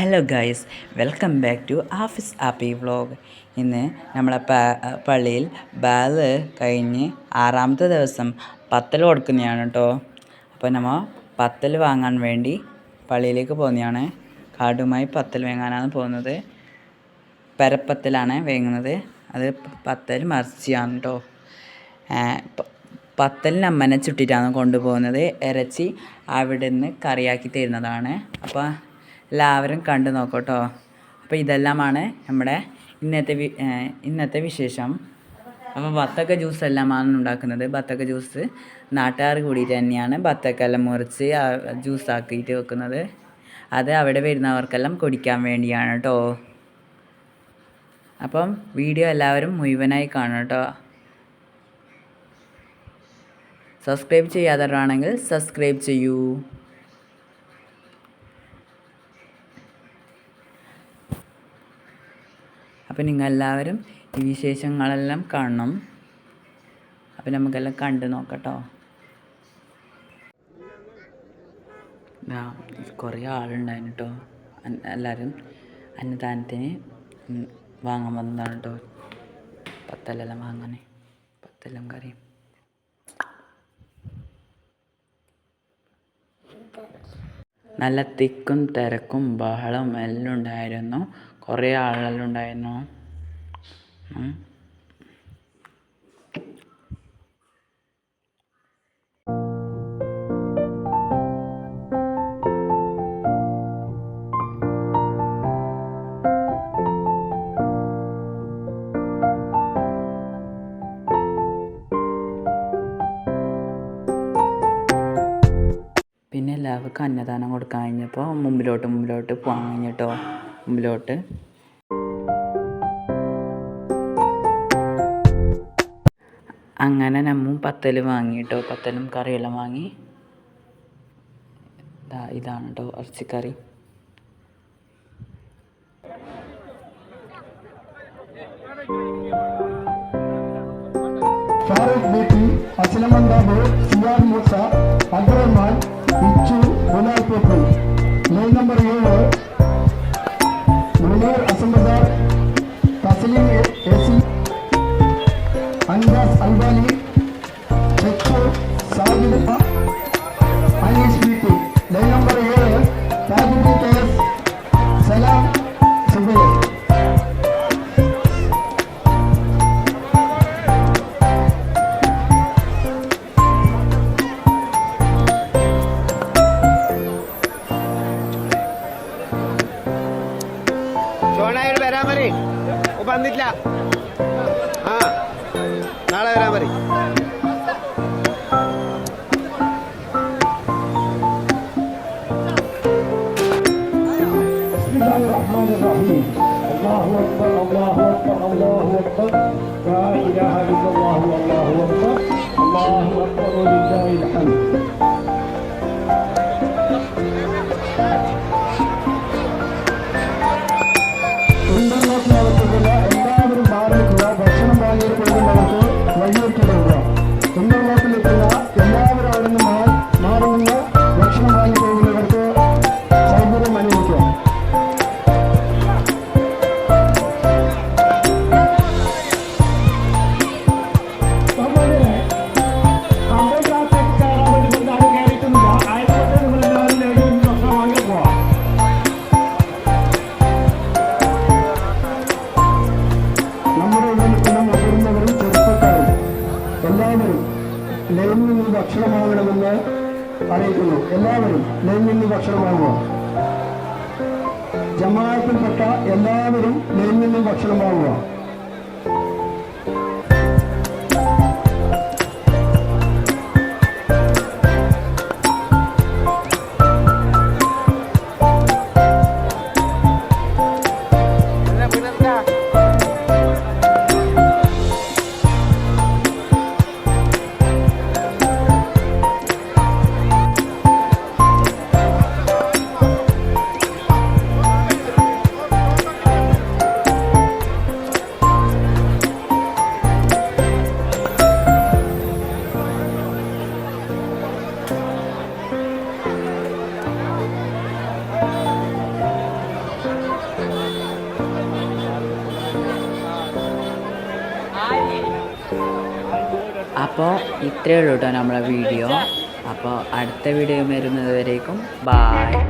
Hello guys, welcome back to Afees Appi vlog. ഇന്ന് നമ്മളെ പള്ളിയിൽ ബാല് കഴിഞ്ഞ് 6ാമത്തെ ദിവസം പത്തൽ കൊടുക്കുന്നതാണ് കേട്ടോ. അപ്പോൾ നമ്മൾ പത്തൽ വാങ്ങാൻ വേണ്ടി പള്ളിയിലേക്ക് പോകുന്നതാണ്. കാർഡുമായി പത്തൽ വാങ്ങാനാണ് പോകുന്നത്. പരപ്പത്തലാണ് വാങ്ങുന്നത്. അത് പത്തൽ മറിച്ചാണ് കേട്ടോ. പത്തലിന് അമ്മനെ ചുട്ടിട്ടാണ് കൊണ്ടുപോകുന്നത്. ഇറച്ചി അവിടെ നിന്ന് കറിയാക്കി തരുന്നതാണ്. അപ്പോൾ എല്ലാവരും കണ്ടു നോക്കട്ടോ. അപ്പോൾ ഇതെല്ലാമാണ് നമ്മുടെ ഇന്നത്തെ വിശേഷം. അപ്പോൾ ബത്തക്ക ജ്യൂസ് എല്ലാമാണ് ഉണ്ടാക്കുന്നത്. ബത്തക്ക ജ്യൂസ് നാട്ടുകാർ കൂടിയിട്ട് തന്നെയാണ് ബത്തക്കെല്ലാം മുറിച്ച് ജ്യൂസ് ആക്കിയിട്ട് വെക്കുന്നത്. അത് അവിടെ വരുന്നവർക്കെല്ലാം കുടിക്കാൻ വേണ്ടിയാണ് കേട്ടോ. അപ്പം വീഡിയോ എല്ലാവരും മുഴുവനായി കാണണം കേട്ടോ. സബ്സ്ക്രൈബ് ചെയ്യാത്തവരാണെങ്കിൽ സബ്സ്ക്രൈബ് ചെയ്യൂ. അപ്പം നിങ്ങളെല്ലാവരും ഈ വിശേഷങ്ങളെല്ലാം കാണണം. അപ്പം നമുക്കെല്ലാം കണ്ടു നോക്കട്ടോ. കുറേ ആളുണ്ടായിരുന്നു കേട്ടോ. എല്ലാവരും അന്നദാനത്തിന് വാങ്ങാൻ വന്നതാണ് കേട്ടോ. പത്തലെല്ലാം വാങ്ങാൻ, പത്തെല്ലാം കറിയും. നല്ല തിക്കും തിരക്കും ബഹളവും എല്ലാം ഉണ്ടായിരുന്നു. കുറേ ആളെല്ലാം ഉണ്ടായിരുന്നു. പിന്നെ എല്ലാവർക്കും അന്നദാനം കൊടുക്കാൻ കഴിഞ്ഞപ്പോൾ മുമ്പിലോട്ട് പോകാൻ കഴിഞ്ഞിട്ടോ. മുമ്പിലോട്ട് അങ്ങനെ നമ്മും പത്തൽ വാങ്ങിട്ടോ. പത്തലും കറിയെല്ലാം വാങ്ങി. ഇതാണ് കേട്ടോ ഇറച്ചിക്കറി. ഫാറൂഖ് ബേട്ടി, അസ്ലം അന്താബ്, സിയാദ് മൂസ, അബ്ദുറഹ്മാൻ, ഇച്ചു, ബുലാൽ പേപ്പി. ലൈൻ നമ്പർ 7 മുനീർ അസംബദാർ, തസ്ലീം എസി, അൻവാസ് അൽബാനി, ചെച്ചു, സാജിദ്, അനീസ് ബീട്ടി. ലൈൻ നമ്പർ 7 താജുദ്ദീൻ കേസ്, സലാം സുബൈർ. ചോണായിട്ട് വരാൻ മതി. വന്നിട്ടില്ല. നാളെ വരാൻ മതി. الله أكبر الله أكبر الله أكبر لا إله إلا الله والله أكبر الله أكبر ولله الحمد. എല്ലാവരും മാറിക്കുക. ഭക്ഷണം വാങ്ങിയിട്ടുള്ളവർക്ക് വഴിയൊരുക്കിടുക. ഇന്റർലോക്കിലെത്തുന്ന എല്ലാവരും അവിടെ നിന്ന് മാറുന്ന ഭക്ഷണം വാങ്ങി പോകുന്നവർക്ക് സൗകര്യം അനുവദിക്കുക. ലൈനിൽ നിന്ന് ഭക്ഷണം വാങ്ങണമെന്ന് അറിയിക്കുന്നു. എല്ലാവരും ലൈനിൽ നിന്ന് ഭക്ഷണം വാങ്ങുക. ജമാഅത്തിൽപ്പെട്ട എല്ലാവരും ലൈനിൽ നിന്ന് ഭക്ഷണം വാങ്ങുക. അപ്പോൾ ഇത്രയേ ഉള്ളൂ കേട്ടോ നമ്മളെ വീഡിയോ. അപ്പോൾ അടുത്ത വീഡിയോ വരുന്നത് വരേക്കും ബായ്.